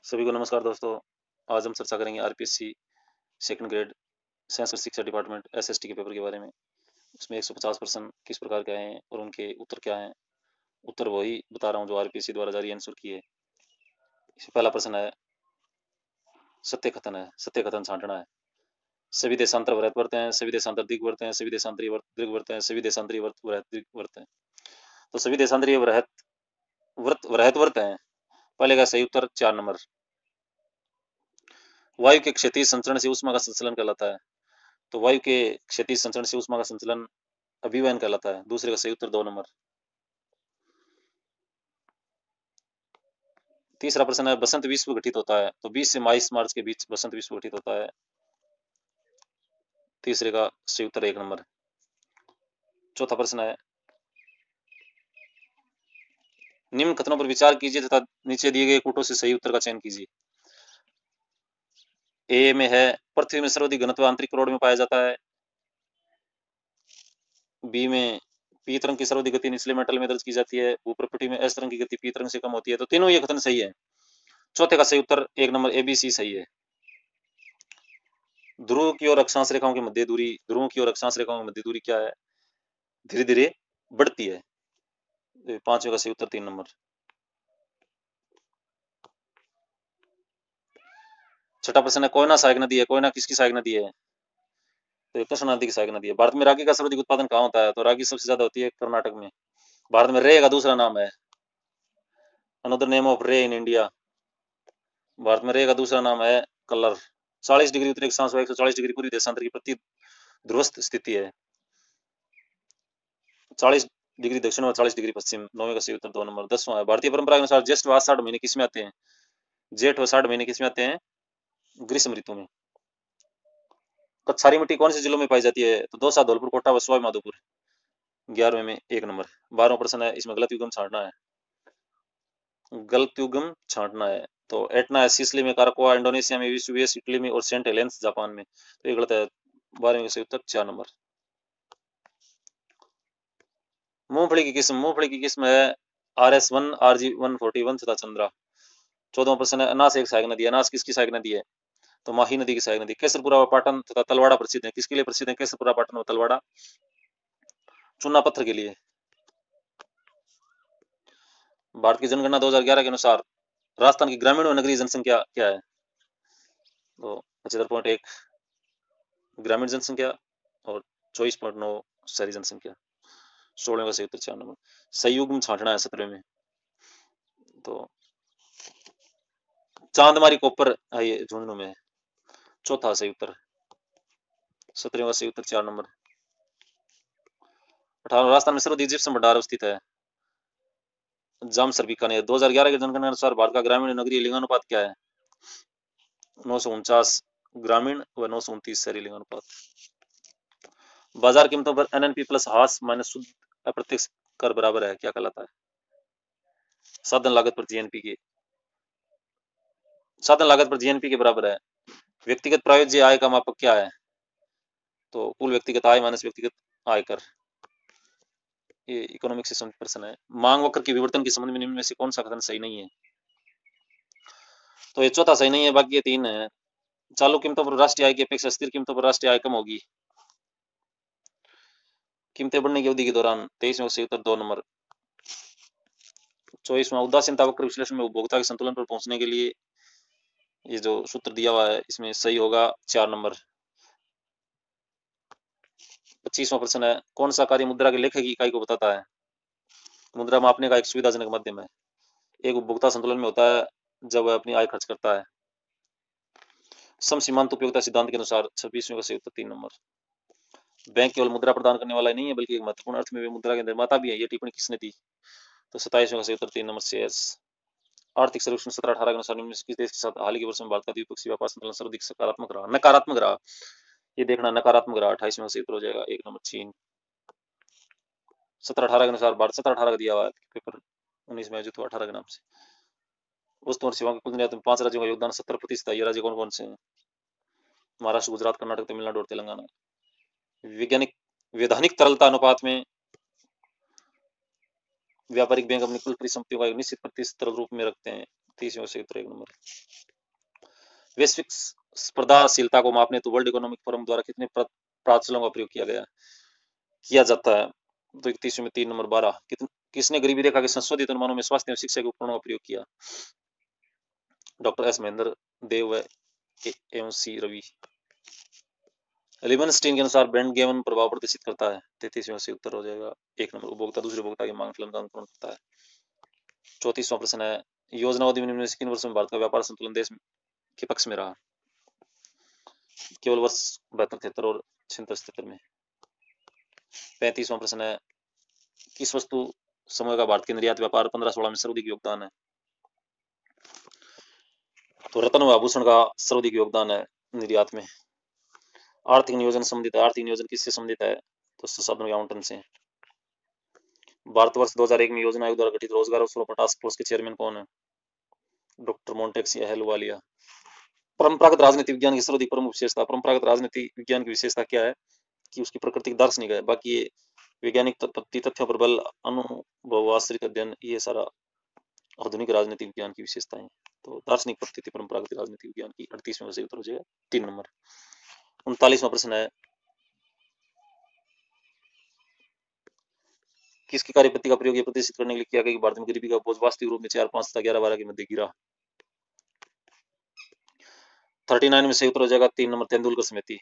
सभी को नमस्कार दोस्तों। आज हम चर्चा करेंगे आरपीएससी सेकंड ग्रेड साइंस और शिक्षा डिपार्टमेंट एसएसटी के पेपर के बारे में। उसमें 150 प्रश्न किस प्रकार के आए हैं और उनके उत्तर क्या हैं। उत्तर वही बता रहा हूँ जो आरपीएससी द्वारा जारी आंसर किए। इसमें पहला प्रश्न है सत्य कथन छांटना है। सभी देशांतर वृहत हैं, सभी देशांतर दीर्घ हैं, सभी देशांतरीय दीर्घ हैं, सभी देशांतरीय वृहत दीर्घ हैं। तो सभी देशांतरीय वृहत हैं। पहले का सही उत्तर 4 नंबर। वायु के क्षैतिज संचरण से ऊष्मा का संचलन कहलाता है। तो वायु के क्षैतिज संचरण से ऊष्मा का संचलन अभिवहन कहलाता है। दूसरे का सही उत्तर 2 नंबर। तीसरा प्रश्न है बसंत विश्व घटित होता है। तो 20 से 22 मार्च के बीच बसंत विश्व घटित होता है। तीसरे का सही उत्तर 1 नंबर। चौथा प्रश्न है निम्न कथनों पर विचार कीजिए तथा नीचे दिए गए कोटों से सही उत्तर का चयन कीजिए। ए में है पृथ्वी में सर्वाधिक घनत्व आंतरिक करोड़ में पाया जाता है। बी में पी तरंग की सर्वाधिक गति निचले मेटल में दर्ज की जाती है। भूप्रपटी में एस तरंग की गति पी तरंग से कम होती है। तो तीनों ये कथन सही है। चौथे का सही उत्तर 1 नंबर ए बी सी सही है। ध्रुव की और अक्षांश रेखाओं की मध्य दूरी, ध्रुवों की और अक्षांश रेखाओं की मध्य दूरी क्या है? धीरे धीरे बढ़ती है। पांचवे का सही उत्तर 3 नंबर। छठा प्रश्न है कोयना सहायक नदी है। कोयना किसकी सहायक नदी है? तो कृष्णा नदी की सहायक नदी है। भारत में रागी का सर्वाधिक उत्पादन कहाँ होता है? तो रागी सबसे ज्यादा होती है कर्नाटक में। भारत में रे का दूसरा नाम है, अनदर नेम ऑफ रे इन इंडिया। भारत में रे का दूसरा नाम है कलर। 40 डिग्री उत्तरी अक्षांश व 140 डिग्री पूर्वी देशांतर की प्रति ध्रुवस्थ स्थिति है। 40 डिग्री दक्षिण और 40 डिग्री पश्चिम। 9वें का सही उत्तर 2 नंबर। 10वां है भारतीय परंपरा के अनुसार ज्येष्ठ व आषाढ़ महीने किसमें आते हैं? जेठ व आषाढ़ महीने किसमें आते हैं? ग्रीष्म ऋतु में। कच्छारी मिट्टी कौन से जिलों में पाई जाती है? तो दौसा, धौलपुर, कोटा व सवाई माधोपुर। 11वें में 1 नंबर। 12वां प्रश्न है इसमें गलत युग्म छांटना है। गलत युग्म छांटना है। तो एटना है सिसिली में, कारकोआ इंडोनेशिया में, वेसुवियस इटली में और सेंट हेलेंस जापान में। तो ये गलत है। 12वें का सही उत्तर 4 नंबर। मूंगफली की किस्म है RS1, RG141 तथा चंद्रा। 14वां प्रश्न है अनास एक सहायक नदी है। अनास किसकी सहायक नदी है? तो माही नदी की सहायक नदी। केसरपुरा व पाटन तथा तलवाड़ा प्रसिद्ध है। किसके लिए प्रसिद्ध है केसरपुरा, पाटन और तलवाड़ा? चूना पत्थर के लिए। भारत की जनगणना 2011 के अनुसार राजस्थान की ग्रामीण और नगरीय जनसंख्या क्या है? तो 75.1 ग्रामीण जनसंख्या और 24.9 शहरी जनसंख्या। 16वें का सही उत्तर 4 नंबर। संयुग्म छांटना है 17वें में। तो चांदमारी कोपर ये झुंझुनू में। चौथा सही उत्तर। 17वें का सही उत्तर 4 नंबर। 18 राजस्थान में सर्वाधिक जिप्सम भंडार स्थित है। जामसर बीकानेर। 2011 के जनगणना अनुसार भारत का ग्रामीण नगरीय लिंगानुपात क्या है? 949 ग्रामीण व 929 शहरी लिंगानुपात। बाजार कीमतों पर एनएनपी प्लस हास माइनस शुद्ध अप्रत्यक्ष कर बराबर है क्या कहलाता है? साधन लागत पर जीएनपी के। साधन लागत पर जीएनपी के बराबर है। व्यक्तिगत प्रायोज्य आय का मापक क्या है? तो कुल व्यक्तिगत आय माइनस व्यक्तिगत आयकर। ये इकोनॉमिक्स से संबंधित प्रश्न है। मांग वक्र के विवर्तन के संबंध में निम्न में से कौन सा कथन सही नहीं है? तो ये चौथा सही नहीं है, बाकी ये 3 है। चालू कीमतों पर राष्ट्रीय आय की अपेक्षा स्थिर कीमतों पर राष्ट्रीय आय कम होगी। कीमतें बढ़ने की अवधि के दौरान। 23वें सही उत्तर 2 नंबर। 24वां उदासीनता वक्र विश्लेषण में उपभोक्ता के संतुलन पर पहुंचने के लिए ये जो सूत्र दिया हुआ है इसमें सही होगा 4 नंबर। 25वां प्रश्न है कौन सा कार्य मुद्रा के लेखे की इकाई को बताता है? मुद्रा मापने का एक सुविधाजनक माध्यम है। एक उपभोक्ता संतुलन में होता है जब वह अपनी आय खर्च करता है। सम सीमांत उपयोगिता सिद्धांत के अनुसार। 26वें का सही उत्तर 3 नंबर। बैंक केवल मुद्रा प्रदान करने वाला नहीं है बल्कि एक महत्वपूर्ण अर्थ में वे मुद्रा के निर्माता भी है। ये टिप्पणी किसने दी? तो 27वें का सही उत्तर 3 नंबर से। आर्थिक सर्वेक्षण 17-18 के अनुसार निम्न किस देश के साथ हाल के वर्षों में भारत का द्विपक्षीय व्यापार संतुलन सर्वाधिक सकारात्मक रहा? नकारात्मक रहा। ये देखना नकारात्मक रहा। 28वें का सही उत्तर हो जाएगा 1 नंबर चीन। 17-18 के अनुसार भारत 17-18 का दिया हुआ है पेपर। 19 में आयोजित हुआ 18 के नाम से। वस्तु और सेवाओं की कुल निर्यात में 5 राज्यों का योगदान 70% है। ये राज्य कौन कौन से हैं? महाराष्ट्र, गुजरात, कर्नाटक, तमिलनाडु और तेलंगाना। वैज्ञानिक वैधानिक तरलता अनुपात में व्यापारिक बैंक अपनी कुल परिसंपत्तियों का एक निश्चित प्रतिशत तरल रूप में रखते हैं। 31वें से उत्तर 1 नंबर। वैश्विक स्पर्धाशीलता को मापने तो वर्ल्ड इकोनॉमिक फोरम द्वारा कितने प्राचलों का प्रयोग किया जाता है? तो 31वें में 3 नंबर 12। किसने गरीबी रेखा के संशोधित अनुमानों में स्वास्थ्य एवं शिक्षा के उपकरणों का प्रयोग किया? डॉक्टर एस महेंद्र देव एवं सी रवि। लिबनस्टीन के अनुसार ब्रांड गेमन प्रभाव प्रदर्शित करता है। 33वें से उत्तर हो जाएगा 1 नंबर। उपभोक्ता दूसरे उपभोक्ता की मांग फिल्म का अनुकरण करता है। 34वां प्रश्न है, योजना अवधि में किन वर्षों में भारत का व्यापार संतुलन देश के पक्ष में रहा? केवल वर्ष 72-73 और 76-77 में। 35वां प्रश्न है, किस वस्तु समूह का भारत के निर्यात व्यापार 15-16 में सर्वाधिक योगदान है? तो रत्न व आभूषण का सर्वाधिक योगदान है निर्यात में। आर्थिक नियोजन संबंधित है। आर्थिक नियोजन किससे संबंधित है? तो संसाधनों के आवंटन से। भारतवर्ष 2001 में योजना आयोग द्वारा गठित रोजगार अवसरों पर टास्क फोर्स के चेयरमैन कौन है? डॉक्टर मोन्टेक्स हेलवालिया। परंपरागत राजनीति विज्ञान की सर्वाधिक प्रमुख विशेषता। परंपरागत राजनीति विज्ञान की विशेषता क्या है? कि उसकी प्रकृति दार्शनिक है। बाकी ये वैज्ञानिक तथ्यों पर बल, अनुभव आश्रित अध्ययन, ये सारा आधुनिक राजनीति विज्ञान की विशेषताएं। तो दार्शनिक पद्धति परंपरागत राजनीति विज्ञान की। 38वें में से उत्तर हो जाएगा 3 नंबर। 39वां प्रश्न है, किसकी कार्यपद्धति का प्रयोग यह प्रदर्शित करने के लिए किया गया कि भारत में गरीबी का बोझ वास्तविक रूप में 4, 5 तथा 11, 12 के मध्य गिरा? 39 में से उत्तर हो जाएगा 3 नंबर, तेंदुलकर समिति।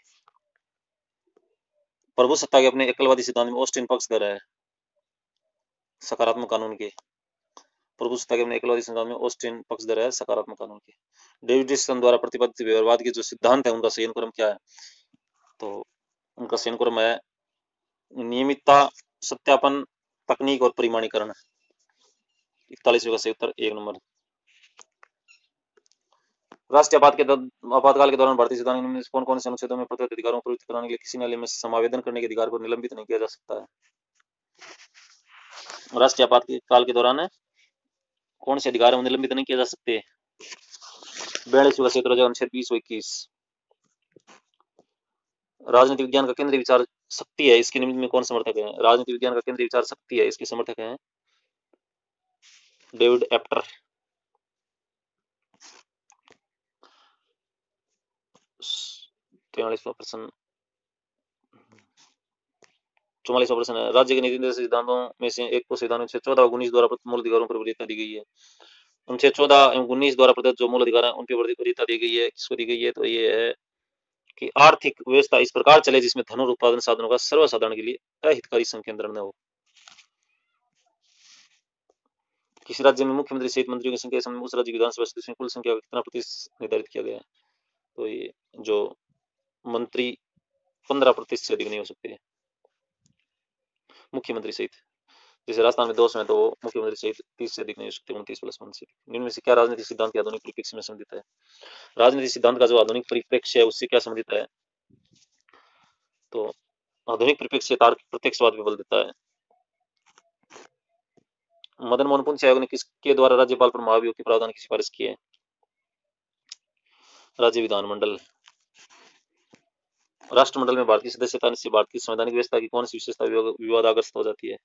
प्रभुसत्ता के अपने एकलवादी सिद्धांत में ऑस्टिन पक्षधर है सकारात्मक कानून के। प्रभुसत्ता के अपने एकलवादी सिद्धांत में ऑस्टिन पक्षधर है सकारात्मक कानून के। डेविडसन द्वारा प्रतिपादित व्यवहारवाद के जो सिद्धांत है उनका संयोजन क्रम क्या है? तो उनका संयोजन क्रम है नियमितता, सत्यापन, तकनीक और परिमाणीकरण। 41वें का सही उत्तर 1 नंबर। राष्ट्रीय आपातकाल के दौरान भारतीय संविधान में कौन कौन से अनुच्छेदों में प्रदत्त अधिकारों को प्रयुक्त कराने के लिए किसी न्यायालय में समावेदन करने के अधिकार को निलंबित नहीं किया जा सकता है? राष्ट्रीय आपातकाल के दौरान कौन से अधिकार निलंबित नहीं किए जा सकते? 42 का क्षेत्र अनुच्छेद 20 व 21। राजनीति विज्ञान का केंद्रीय विचार शक्ति है, इसके निमित्त में कौन समर्थक है? राजनीति विज्ञान का केंद्रीय विचार शक्ति है, इसके समर्थक हैं डेविड एप्टर। 44वां प्रश्न 44वां प्रश्न है, राज्य के नीति सिद्धांतों में से एक को संविधान अनुच्छेद 14 और 19 द्वारा मूल अधिकारों पर वरीयता दी गई है। अनुच्छेद 14 एवं 19 द्वारा प्रदत्त जो मूल अधिकार है उन पर वरीयता दी गई है। किसको दी गई है? तो ये है कि आर्थिक व्यवस्था इस प्रकार चले जिसमें धन और उत्पादन साधनों का सर्वसाधारण के लिए अहितकारी संकेंद्रण न हो। किसी राज्य में मुख्यमंत्री सहित मंत्रियों की संख्या समय उस राज्य की विधानसभा सदस्यों की कुल संख्या का कितना प्रतिशत निर्धारित किया गया है? तो ये जो मंत्री 15% से अधिक नहीं हो सकते मुख्यमंत्री सहित। जैसे राजस्थान में 200 है तो वो मुख्यमंत्री सहित 30 से अधिक नहीं हो सकते, 29+1 से। इनमें से क्या राजनीतिक सिद्धांत के आधुनिक परिप्रेक्ष्य में संबंधित है? राजनीतिक सिद्धांत का जो आधुनिक परिप्रेक्ष्य है उससे क्या संबंधित है? तो आधुनिक परिप्रेक्ष्य तार्किक प्रत्यक्षवाद पे बल देता है। मदन मोहन पुंछ आयोग ने किसके द्वारा राज्यपाल पर महाभियोग के प्रावधान की सिफारिश की है? राज्य विधानमंडल। राष्ट्रमंडल में भारत की सदस्यता से भारत की संवैधानिक व्यवस्था की कौन सी विशेषता विवादाग्रस्त हो जाती है?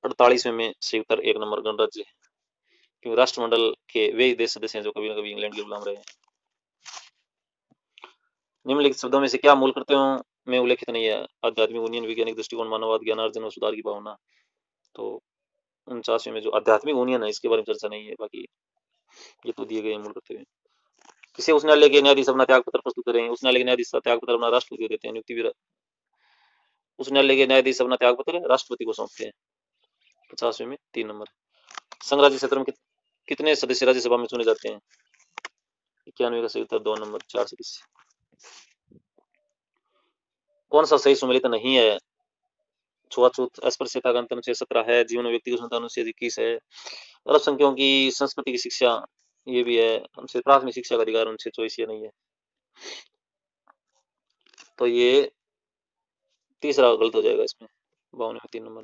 48वें में से उत्तर 1 नंबर, गणराज्य। क्योंकि राष्ट्रमंडल के वे देश सदस्य हैं जो कभी न कभी इंग्लैंड के गुलाम रहे हैं। निम्नलिखित शब्दों में से क्या मूल कृत्यों में उल्लेखित नहीं है? आध्यात्मिक उन्नयन, वैज्ञानिक दृष्टिकोण, मानववाद, ज्ञानार्जन और सुधार की भावना। तो 49वें में जो आध्यात्मिक उन्नयन है इसके बारे में चर्चा नहीं है, बाकी ये तो दिए गए मूल कर्तव्य। किसी उस न्यायालय के न्यायाधीश अपना त्याग पत्र प्रस्तुत करें। उस न्यायालय के न्यायाधीश त्याग पत्र अपना राष्ट्रपति को देते हैं। नियुक्ति भी उस न्यायालय के न्यायाधीश अपना त्याग पत्र राष्ट्रपति को सौंपते हैं। 50वें में 3 नंबर। संघ राज्य क्षेत्र में कितने सदस्य राज्यसभा में चुने जाते हैं? 91 का सही उत्तर 2 नंबर, 4 सदस्य। कौन सा सही सम्मिलित नहीं है? छुआछूत, अस्पृश्यता का अनुच्छेद 17 है, जीवन व्यक्ति को अनुच्छेद 21 है, अल्पसंख्यकों की संस्कृति की शिक्षा ये भी है, अनुच्छेद प्राथमिक शिक्षा का अधिकार अनुच्छेद 24 ये नहीं है। तो ये तीसरा गलत हो जाएगा इसमें। 52 में 3 नंबर।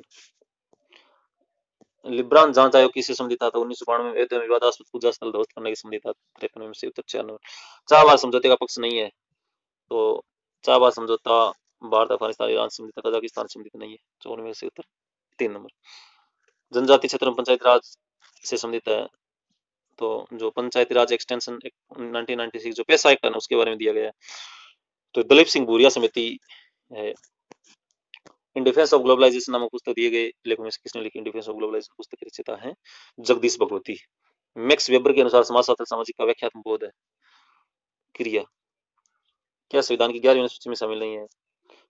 लिब्रान जांच आयोग किससे संबंधित था? तो 1992 में विवादास्पद पूजा स्थल ध्वस्त करने के संबंधित था। 53 में से उत्तर 4 नंबर। चाबहार समझौते का पक्ष नहीं है, तो चाबहार समझौता भारत, अफगानिस्तान, ईरान संबंधित, कजाकिस्तान संबंधित नहीं है। 54 में से उत्तर 3 नंबर। जनजाति क्षेत्र में पंचायती राज से संबंधित है। तो जो पंचायती राज एक्सटेंशन 1996 जो पैसा एक्ट है ना, उसके बारे में दिया गया है। तो दलीप सिंह भूरिया समिति है। इन डिफेंस ऑफ ग्लोबलाइजेशन नामक पुस्तक दिए गए लेखों में से किसने लिखी? इन डिफेंस ऑफ ग्लोबलाइजेशन पुस्तक के रचयिता है जगदीश भगवती। मैक्स वेबर के अनुसार समाजशास्त्र सामाजिक का व्याख्यात्मक बोध है क्रिया। क्या संविधान की 11वीं अनुसूची में शामिल नहीं है?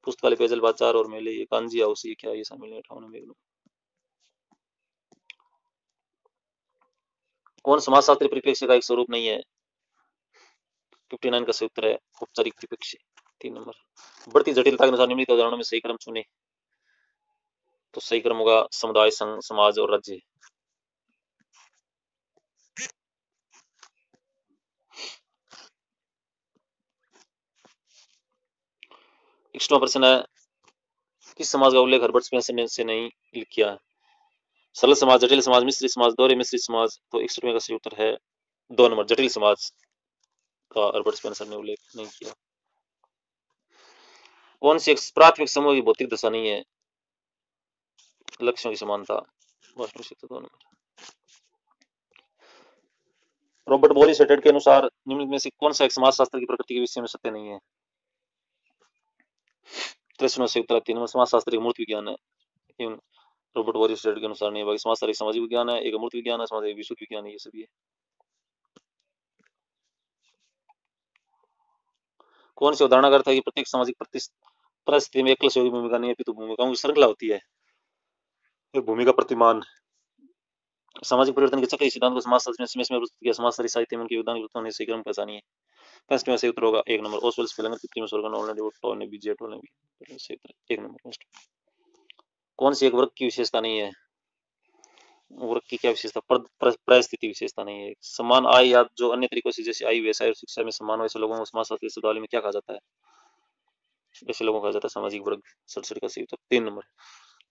पुस्तकालय पेयजल बाजार और मेले, ये कांजी हाउस, ये क्या, ये शामिल है 58 में। कौन समाजशास्त्री परिप्रेक्ष्य का एक स्वरूप नहीं है? 59 का सही उत्तर है औपचारिक परिप्रेक्ष्य। 3 नंबर। बढ़ती जटिलता के अनुसार निम्नलिखित उदाहरणों में सही क्रम चुने। तो सही क्रम होगा समुदाय, संघ, समाज और राज्य। 61वां प्रश्न है, किस समाज का उल्लेख हर्बर्ट स्पेंसर ने से नहीं किया है? सरल समाज, जटिल समाज, मिश्रित समाज, दोहरे मिश्रित समाज। तो 61वें का सही उत्तर है 2 नंबर, जटिल समाज का हर्बर्ट स्पेंसर ने उल्लेख नहीं किया। कौन सी प्राथमिक समूह की भौतिक दशा नहीं है? लक्ष्यों की समानता। 2 नंबर। रॉबर्ट बोरिस हेटेड के अनुसार निम्नलिखित में से कौन सा एक समाजशास्त्र की प्रकृति के विषय में सत्य नहीं है? 63 से उत्तर 3 नंबर, समाजशास्त्र एक मूर्त विज्ञान है। रॉबर्ट बोरिस हेटेड के अनुसार नहीं है। बाकी समाजशास्त्र एक सामाजिक विज्ञान है, एक मूर्त विज्ञान है, समाज एक विशुद्ध विज्ञान है, ये सभी है। कौन सी अवधारणा करता है कि प्रत्येक सामाजिक परिस्थिति में एकल सहयोगी भूमिका नहीं है, अपितु भूमिकाओं की श्रृंखला होती है। भूमिका प्रतिमान। सामाजिक परिवर्तन के चक्र सिद्धांत को समाजशास्त्र में प्रस्तुत किया। समाजशास्त्री साहित्य में उनके योगदान की प्रथम सही क्रम पहचानिए। फर्स्ट में सही उत्तर होगा 1 नंबर, ओसवेल स्पेलिंगर की प्रीमियस ऑर्गन ऑलरेडी टॉ ने बीजे टॉ ने भी सही उत्तर 1 नंबर। फर्स्ट। कौन सी एक वर्ग की विशेषता नहीं है? वर्ग की क्या विशेषता? परिस्थिति विशेषता नहीं है। समान आय या जो अन्य तरीकों से जैसे आय, व्यवसाय और शिक्षा में समान हो ऐसे लोगों को समाजशास्त्री शब्दावली में क्या कहा जाता है? ऐसे लोगों को कहा जाता है सामाजिक वर्ग। 67 का सही उत्तर 3 नंबर।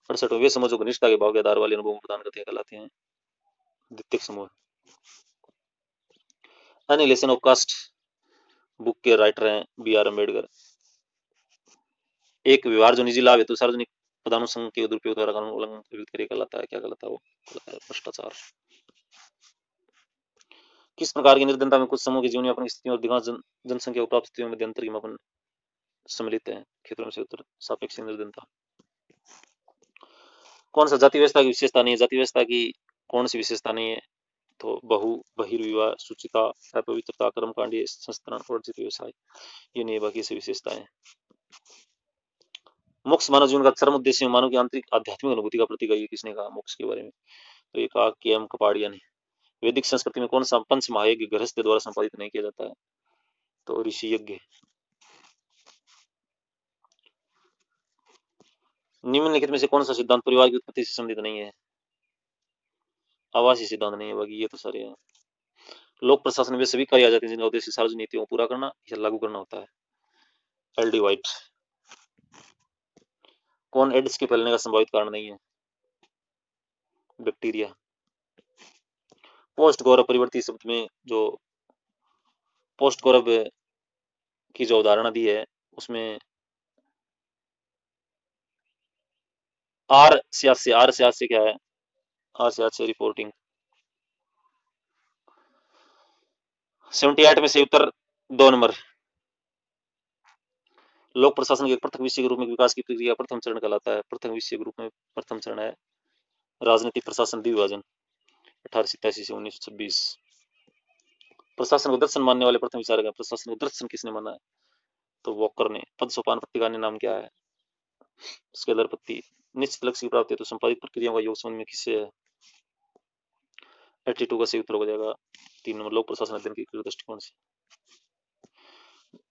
68 वे समूह जो घनिष्ठता के भाव के आधार वाले अनुभव प्रदान करते हैं कहलाते हैं द्वितीयक समूह। एनिलेशन ऑफ कास्ट बुक के राइटर हैं B.R. अम्बेडकर। एक व्यवहार जो निजी लाभ हेतु सार्वजनिक पदानुसंघ के दुरुपयोग द्वारा कानून उल्लंघन करे कहलाता है, क्या कहलाता है वो? भ्रष्टाचार। किस प्रकार की निर्धनता में कुछ समूह की जीवन यापन की स्थितियों और अधिकांश जनसंख्या को प्राप्त स्थितियों में अंतर की मापन सम्मिलित है? क्षेत्रों में से उत्तर सापेक्ष निर्धनता। कौन सा जाति व्यवस्था की विशेषता नहीं है? जाति व्यवस्था की कौन सी विशेषता नहीं है? तो बहु, बहिर्विवाह, शुचिता, अपवित्रता, कर्मकांडीय संस्करण, वर्जित व्यवसाय, ये नहीं है। बाकी से विशेषताएं। मोक्ष मानव जीवन का चरम उद्देश्य मानव की आंतरिक आध्यात्मिक अनुभूति का प्रतीक है, ये किसने कहा मोक्ष के बारे में? तो ये कहा के.एम. कपाड़िया ने। वैदिक संस्कृति में कौन सा पंच महायज्ञ गृहस्थ द्वारा संपादित नहीं किया जाता है? तो ऋषि यज्ञ। निम्नलिखित में से कौन सा सिद्धांत परिवार की उत्पत्ति से संबंधित नहीं है? आवासीय सिद्धांत नहीं है। बाकी ये तो सारे हैं। लोक प्रशासन में वे सभी कार्य आ जाते हैं जिनका उद्देश्य सार्वजनिक नीतियों को पूरा करना या लागू करना होता है। L D white. कौन एड्स के फैलने का संभावित कारण नहीं है? बैक्टीरिया। पोस्ट गौरव परिवर्ती शब्द में जो पोस्ट गौरव की जो उदाहरण दी है उसमें आर से आज से क्या है? आर से आज से रिपोर्टिंग। 78 में से उत्तर 2 नंबर। लोक प्रशासन के प्रथम विषय के रूप में विकास की प्रक्रिया प्रथम चरण कहलाता है। प्रथम विषय के रूप में प्रथम चरण है राजनीतिक प्रशासन द्विभाजन 1887 से 1926। प्रशासन को दर्शन मानने वाले प्रथम विचारक है। प्रशासन को दर्शन किसने माना है? तो वॉकर ने। पद सोपान पट्टिका ने नाम क्या है? स्केलर पत्ती। निश्चित लक्ष्य की प्राप्ति तो संपादित प्रक्रियाओं का योग संबंध में किससे है? 82 का सही उत्तर हो जाएगा 3 नंबर, लोक प्रशासन अध्ययन के दृष्टिकोण से।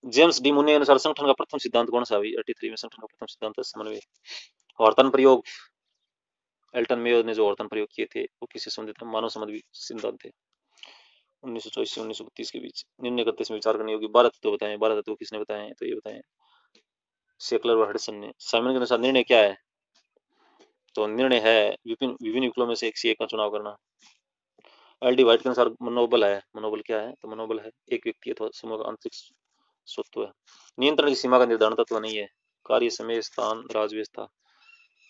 जेम्स डी मुने अनुसार संगठन का प्रथम सिद्धांत कौन सा है? 83 में संगठन का प्रथम सिद्धांत है समन्वय। वर्तन प्रयोग। एल्टन मेयो ने जो वर्तन प्रयोग किए थे वो किससे संबंधित है? मानव संबंधी सिद्धांत थे 1924 से 1932 के बीच। निर्णय करते समय विचार करने योग्य 12 तत्व बताएं। 12 तत्व किसने बताए? तो ये बताएं सेकलर व हडसन ने। साइमन के अनुसार निर्णय क्या है? तो निर्णय है विभिन्न विकल्पों में से एक का चुनाव करना। एल डी वाइट के अनुसार मनोबल है। मनोबल क्या है? तो मनोबल है एक व्यक्ति अथवा समूह का आंतरिक स्वत्व है। नियंत्रण की सीमा का निर्धारण तत्व नहीं है। कार्य, समय, स्थान, राजव्यवस्था।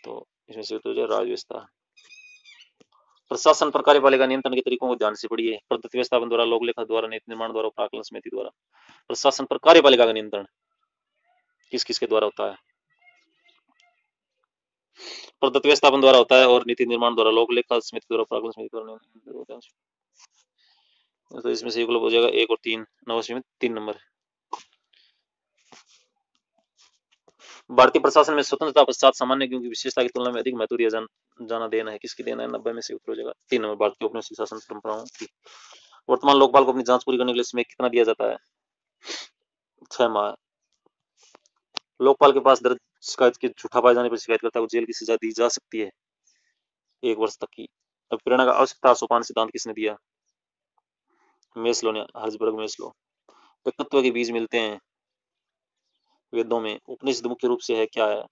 तो इसमें से तो राजव्यवस्था। प्रशासन पर कार्यपालिका नियंत्रण के तरीकों को ध्यान से पढ़िए। प्रदत्त व्यवस्थापन द्वारा, लोक लेखा द्वारा, नीति निर्माण द्वारा, प्राकलन समिति द्वारा। प्रशासन पर कार्यपालिका का नियंत्रण किस किस के द्वारा होता है? प्रदत्त व्यवस्थापन द्वारा होता है और नीति निर्माण द्वारा, लोक लेखा समिति द्वारा, प्राकलन समिति द्वारा होता है। तो इसमें से विकल्प हो जाएगा 1 और 3। नवश्य में 3 नंबर। भारतीय प्रशासन में स्वतंत्रता पश्चात सामान्य क्यों की विशेषता की तुलना में अधिक महत्व दिया जाना देना है, किसकी देना है? 90 में से उत्तर हो जाएगा 3 नंबर। भारत की औपनिवेशिक शासन परंपराओं की। वर्तमान लोकपाल को अपनी जांच पूरी करने के लिए समय कितना दिया जाता है? 6 माह। लोकपाल के पास दर्ज शिकायत के झूठा पाए जाने पर शिकायतकर्ता को जेल की सजा दी जा सकती है 1 वर्ष तक की। अब प्रेरणा का आवश्यकता सोपान सिद्धांत किसने दिया? मेस्लो ने, हर्जबर्ग मेस्लो। एकत्व के बीज मिलते हैं वेदों में। उपनिषद मुख्य रूप से है क्या है?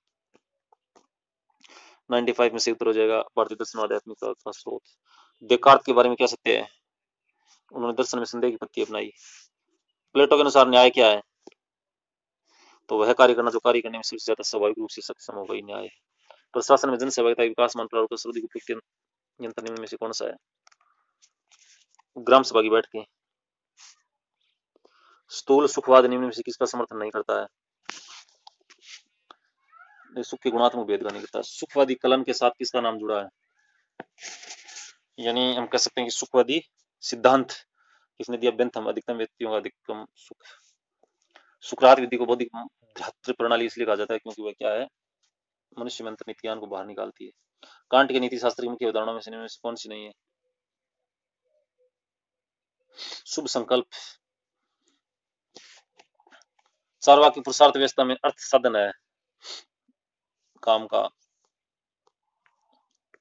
95 में से उत्तर हो जाएगा भारतीय दर्शन आध्यात्मिकता का स्रोत। देकार्त के बारे में क्या सत्य है? उन्होंने दर्शन में संदेह की पत्ती अपनाई। प्लेटो के अनुसार न्याय क्या है? तो वह कार्य करना जो कार्य करने में सबसे ज्यादा स्वाभाविक रूप से सक्षम हो, वही न्याय है। प्रशासन में जन सहभागिता विकास मान प्रारूप सर्वाधिक उपयुक्त यंत्र निम्न में से कौन सा है? ग्राम सभा की बैठकें। स्थूल सुखवाद निम्न में से किसका समर्थन नहीं करता है? सुख के गुणात्मक भेद का नहीं करता। सुखवादी कलन के साथ किसका नाम जुड़ा है? यानी हम कह सकते हैं कि सुखवादी सिद्धांत किसने दिया? बेंथम। अधिकतम व्यक्तियों का अधिकतम सुख। सुकरात विधि को बौद्धिक ध्यात्म प्रणाली इसलिए कहा जाता है क्योंकि वह क्या है? मनुष्य में अंतर्निहित ज्ञान को बाहर निकालती है। कांट के नीति शास्त्र की मुख्य उदाहरणों में से कौन सी नहीं है? शुभ संकल्प। चारवाक पुरुषार्थ व्यवस्था में अर्थ साधन है काम का।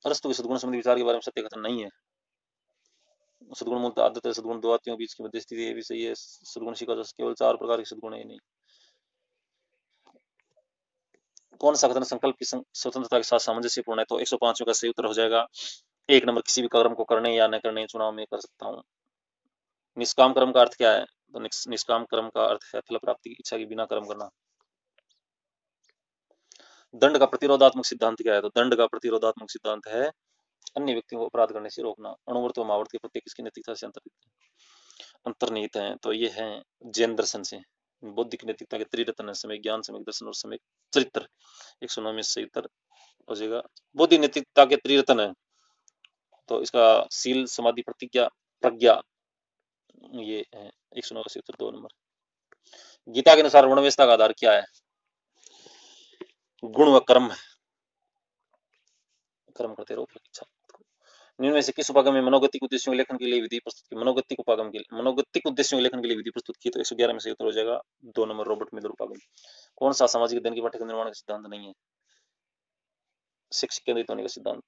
अरस्तु के सद्गुण संबंधी विचार के बारे में सत्य कथन नहीं है। सद्गुण मूलतः आदत है, सद्गुण दो आत्तियों के बीच की मध्य स्थिति है, भी सही है। सद्गुण शिखा केवल 4 प्रकार के सद्गुण है नहीं। कौन सा कथन संकल्प की स्वतंत्रता के साथ सामंजस्यपूर्ण है? तो 105 का सही उत्तर हो जाएगा 1 नंबर। किसी भी कर्म को करने या न करने चुनाव में कर सकता हूँ। निष्काम कर्म का अर्थ क्या है? तो निष्काम कर्म का अर्थ है फल प्राप्ति की इच्छा के बिना कर्म करना। दंड का प्रतिरोधात्मक सिद्धांत क्या है? तो दंड का प्रतिरोधात्मक सिद्धांत है अन्य व्यक्तियों को अपराध करने से रोकना। अणुवर्त व महावर्त के प्रत्येक किसकी नैतिकता से अंतर्निहित है? तो ये है जैन दर्शन से। बौद्धिक नैतिकता के त्रिरत्न है, समय ज्ञान, समय दर्शन और समय चरित्र। 109 में से उत्तर हो जाएगा। बौद्धिक नैतिकता के त्रिरत्न है तो इसका सील, समाधि, प्रतिज्ञा, प्रज्ञा, ये है 109 का उत्तर 2 नंबर। गीता के अनुसार वर्णव्यवस्था का आधार क्या है? गुण व कर्म। कर्म करते रहो फल की इच्छा। निम्न में से किस उपागम में मनोगतिक उद्देश्यों के लेखन के लिए विधि प्रस्तुत की? मनोगतिक उपागम के लिए, मनोगतिक उद्देश्यों के लेखन के लिए विधि प्रस्तुत की। तो 111 में से उत्तर हो जाएगा 2 नंबर रॉबर्ट मिलर उपागम। कौन सा सामाजिक अध्ययन की पाठ्यक्रम निर्माण का सिद्धांत नहीं है? शिक्षक केंद्रित होने का सिद्धांत।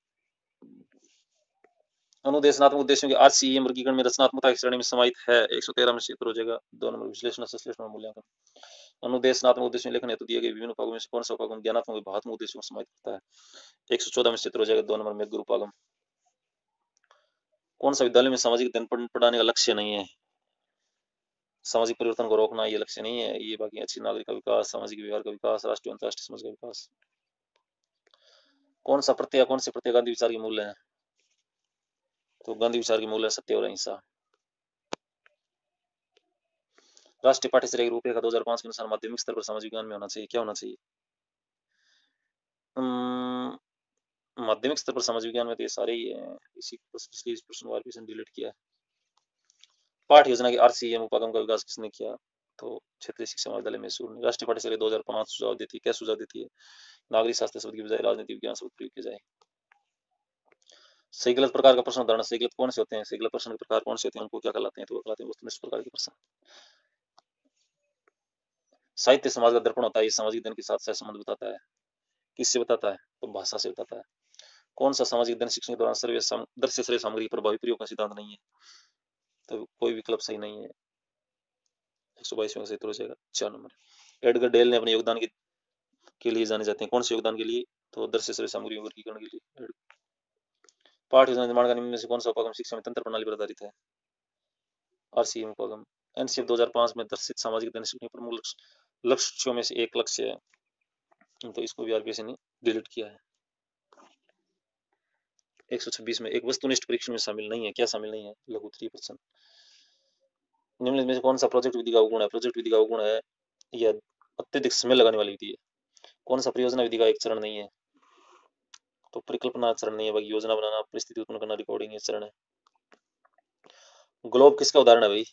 अनुदेशनात्मक उद्देश्यों के RCEM वर्गीकरण में रचनात्मकता की श्रेणी में समाहित है। 113 में से उत्तर हो जाएगा 2 नंबर विश्लेषण, संश्लेषण और मूल्यांकन। अनुदेशनात्मक उद्देश्यों लेखन हेतु दिए गए विभिन्न उपागमों में से कौन सा उपागम ज्ञानात्मक व भावात्मक उद्देश्यों को समाहित करता है? 114 में से उत्तर हो जाएगा 2 नंबर मेघ उपागम। कौन सा विद्यालय में सामाजिक अध्ययन पढ़ाने का लक्ष्य नहीं है? सामाजिक परिवर्तन को रोकना ये लक्ष्य नहीं है। ये बाकी अच्छी नागरिक का विकास, सामाजिक व्यवहार का विकास, राष्ट्रीय अंतरराष्ट्रीय समाज का विकास। कौन सा प्रत्यय, कौन से प्रत्यय गांधी विचार के मूल्य है? तो गांधी विचार के मूल्य है सत्य और अहिंसा। राष्ट्रीय पाठ्यचर्या की रूपरेखा 2005 के अनुसार माध्यमिक स्तर पर सामाजिक विज्ञान में होना चाहिए। क्या होना चाहिए? माध्यमिक स्तर पर समाज विज्ञान में तो ये सारे ही है। इसी प्रश्न डिलीट किया है। पाठ योजना के RCEM उपागम का विकास किसने किया? तो क्षेत्रीय शिक्षा महाविद्यालय मैसूर ने। राष्ट्रीय पाठ्यचर्या 2005 सुझाव देती है। क्या सुझाव देती है? नागरिक शास्त्र शब्द की बजाय राजनीति विज्ञान शब्द प्रयोग किया जाए। सही गलत प्रकार का प्रश्न उदाहरण। सही गलत कौन से होते हैं? सही गलत प्रश्न के प्रकार कौन से होते हैं? उनको क्या कहलाते हैं? तो वो कहलाते हैं वस्तुनिष्ठ प्रकार के प्रश्न। साहित्य समाज का दर्पण होता है। ये सामाजिक अध्ययन के साथ सह संबंध बताता है। किससे बताता है? तो भाषा से बताता है। कौन सा सामाजिक अध्ययन शिक्षण के दौरान दृश्य श्रेय सामग्री प्रभावी प्रयोग का सिद्धांत नहीं है? तो कोई विकल्प सही नहीं है। 122 में से उत्तर हो जाएगा 4 नंबर। एडगर डेल ने अपने योगदान के लिए जाने जाते हैं। कौन से योगदान के लिए? तो दृश्य श्रेय सामग्री वर्गीकरण के लिए। पाठ योजना निर्माण का निम्न में से कौन सा उपागम शिक्षा में तंत्र प्रणाली पर आधारित है? RCEM उपागम। NCF 2005 में दर्शित सामाजिक अध्ययन सीखने प्रमुख लक्ष्यों में से एक लक्ष्य है, तो इसको भी RPSC ने डिलीट किया है। 126 में एक वस्तुनिष्ठ परीक्षण में शामिल नहीं है। क्या शामिल नहीं है? लघु 3%। निम्नलिखित में से कौन सा प्रोजेक्ट विधि का अवगुण है? प्रोजेक्ट विधि का अवगुण है यह अत्यधिक समय लगाने वाली विधि है। कौन सा परियोजना विधि का एक चरण नहीं है? तो परिकल्पना चरण नहीं है, बाकी योजना बनाना, परिस्थिति उत्पन्न करना, रिकॉर्डिंग ये चरण है। ग्लोब किसका उदाहरण है भाई?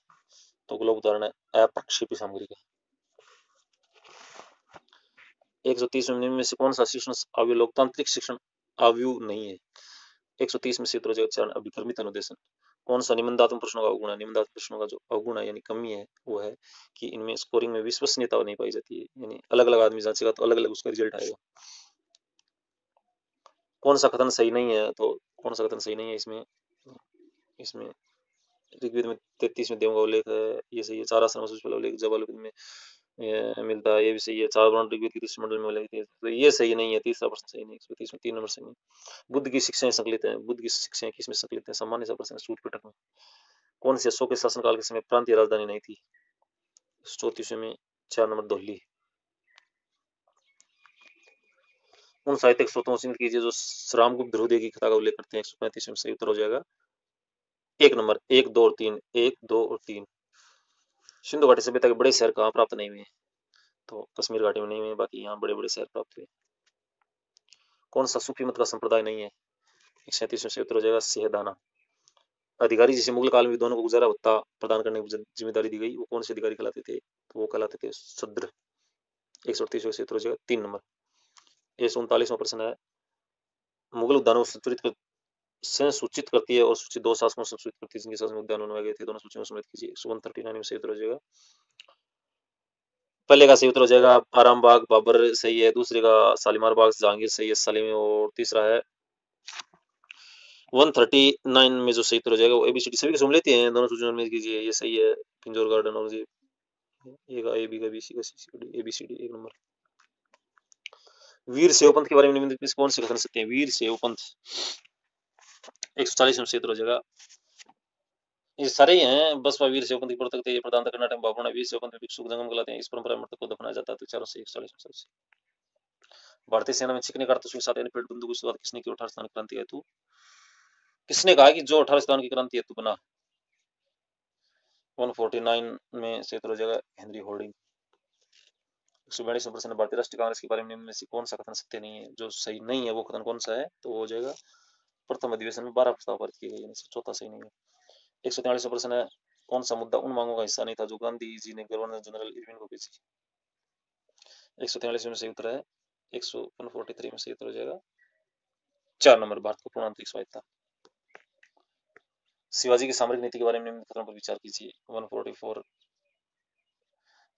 तो ग्लोब उदाहरण है अप्रक्षेपी सामग्री का। 130 में से कौन सा शिक्षण अवयव लोकतांत्रिक शिक्षण अवयव नहीं है? 130 में से चरण अभिकर्मित अनुदेशन। कौन सा निबंधात्मक प्रश्नों का अवगुण है? निबंधात्मक प्रश्नों का जो अवगुण है यानी कमी है वो है कि इनमें स्कोरिंग में विश्वसनीयता नहीं पाई जाती है, यानी अलग अलग आदमी जांचेगा तो अलग अलग उसका रिजल्ट आएगा। कौन सा कथन सही नहीं है? तो कौन सा कथन सही नहीं है इसमें? इसमें ऋग्वेद में 33 में देवों का उल्लेख है, ये सही है। 4 आश्रम से उल्लेख जब में ये मिलता है, ये भी सही है। 4 वर्ण ऋग्वेद की तीसरे मंडल में उल्लेख है, तो ये सही नहीं है। तीसरा प्रश्न सही नहीं, 130 में 3 नंबर सही नहीं। बुद्ध की शिक्षाएं संकलित हैं। बुद्ध की शिक्षाएं किसमें संकलित हैं? सामान्य सा प्रश्न, सूत पिटक में। कौन से अशोक के शासनकाल के समय प्रांतीय राजधानी नहीं थी? 34 में 4 नंबर दोहली। उन साहित्यिक स्रोतों को चिन्हित कीजिए जो रामगुप्त ध्रुवदेव की कथा का उल्लेख करते हैं। 135 में सही उत्तर हो जाएगा 1 नंबर, 1, 2 और 3। 1, 2 और 3। सिंधु घाटी सभ्यता के बड़े शहर कहाँ प्राप्त नहीं हुए? तो कश्मीर घाटी में नहीं हुए, बाकी यहाँ बड़े बड़े शहर प्राप्त हुए। कौन सा सूफी मत का संप्रदाय नहीं है? 137 में सही उत्तर हो जाएगा सिंहदाना। अधिकारी जिसे मुगल काल में विद्वानों को गुजारा भत्ता प्रदान करने की जिम्मेदारी दी गई, वो कौन से अधिकारी कहलाते थे? तो वो कहलाते थे शूद्र। 138 में सही उत्तर हो जाएगा 3 नंबर। 139वां प्रश्न है, मुगल उद्यानों को सूचित करती है और सूची 2 शासकों से सूचित करती है जिनके शासन में उद्यान बनवाए गए थे। दोनों सूचियों में सम्मिलित कीजिए। 139 में सही उत्तर हो जाएगा पहले का सही उत्तर हो जाएगा आराम बाग बाबर सही है, दूसरे का शालीमार बाग जहांगीर सही है सलीम, और तीसरा है 139 में जो सही उत्तर हो जाएगा वो एबीसीडी सभी के सुन लेते हैं, दोनों सूचियों में कीजिए, ये सही है। पिंजौर गार्डन और ये का ए बी का बी सी का सी सी का डी एबीसीडी 1 नंबर। वीर सेवपंथ के बारे में निम्नलिखित में कौन से कथन सत्य हैं? वीर सेवपंथ 140 में सही उत्तर हो जाएगा, ये सारे ही हैं। बसपा वीर सेवपंथ की प्रवर्तक थे, ये प्रधानतः कर्नाटक में बाबुना वीर सेवपंथ में भिक्षुक जंगम कहलाते हैं। इस परंपरा में मृतक को दफनाया जाता है। तो चारों से 140 में सबसे। भारतीय सेना में चिकने कारतूस के साथ पेड़ बंदूक की शुरुआत किसने की? 18 स्थान क्रांति हेतु। किसने कहा कि जो 18 स्थान की क्रांति हेतु बना? 149 में सही उत्तर हो जाएगा हेनरी होर्डिंग। 142 प्रश्न, भारतीय राष्ट्रीय कांग्रेस के बारे में निम्न में से कौन सा कथन सत्य नहीं है? जो सही नहीं है वो कथन कौन सा है? तो वो हो जाएगा प्रथम अधिवेशन में 12 प्रस्ताव पारित किए गए, चौथा सही नहीं है। 143 प्रश्न है, कौन सा मुद्दा उन मांगों का हिस्सा नहीं था जो गांधी जी ने गवर्नर जनरल इरविन को भेजी? 143 में सही उत्तर है 143 में सही उत्तर हो जाएगा 4 नंबर, भारत को पूर्ण आंतरिक स्वायत्तता। शिवाजी की सामरिक नीति के बारे में निम्न कथनों पर विचार कीजिए। 144,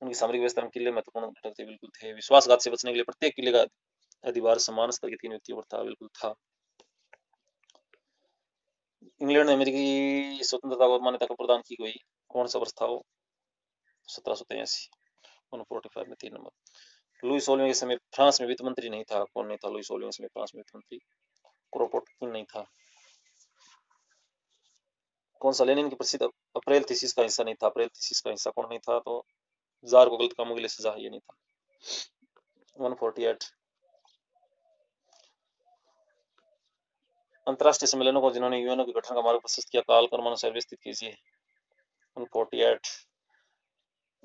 उनकी सामरिक व्यवस्था में किले महत्वपूर्ण घटक थे, बिल्कुल थे। विश्वासघात से बचने के लिए प्रत्येक किले का अधिभार समान स्तर के 3 व्यक्तियों पर था, बिल्कुल था। इंग्लैंड ने अमेरिकी स्वतंत्रता को मान्यता को प्रदान की गई, कौन सा वर्ष था वो? 1783। 145 में 3 नंबर। लुई 16वें के समय फ्रांस में वित्त मंत्री नहीं था, कौन नहीं था लुई 16वें के समय फ्रांस में वित्त मंत्री? क्रोपोटकिन नहीं था। कौन सा लेनिन की प्रसिद्ध अप्रैल थीसिस का हिस्सा नहीं था? अप्रैल थीसिस का हिस्सा कौन नहीं था? तो जार को गलत कामों के लिए सजा, ये नहीं था। 148, अंतरराष्ट्रीय सम्मेलनों को जिन्होंने यूएनओ के गठन का मार्ग प्रशस्त किया, काल कर्मानुसार व्यवस्थित कीजिए। 148,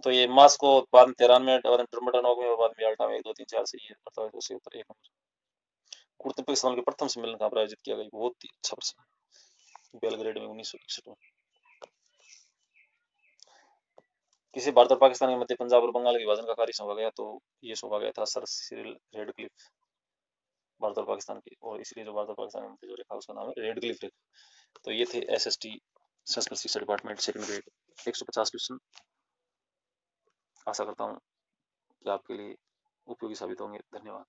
तो ये मास्को बाद में 13 में, बाद में टर्मटनोक में, बाद में याल्टा में 1, 2, 3, 4 से ये पड़ता है। उसी उत्तर 1 नंबर। कुर्तुब के प्रथम सम्मेलन कहाँ पर आयोजित किया गया? बहुत ही अच्छा प्रश्न, बेलग्रेड में 1961 में। किसी भारत और पाकिस्तान के मध्य पंजाब और बंगाल के विभाजन का कार्य सौंपा गया? तो ये सौंपा गया था सर सिरिल रेडक्लिफ, भारत और पाकिस्तान की, और इसलिए जो भारत और पाकिस्तान के मध्य जो रेखा उसका नाम है रेडक्लिफ रेखा। तो ये थे एसएसटी संस्कृत शिक्षा डिपार्टमेंट सेकंड ग्रेड 150 क्वेश्चन। आशा करता हूँ कि आपके लिए उपयोगी साबित होंगे। धन्यवाद।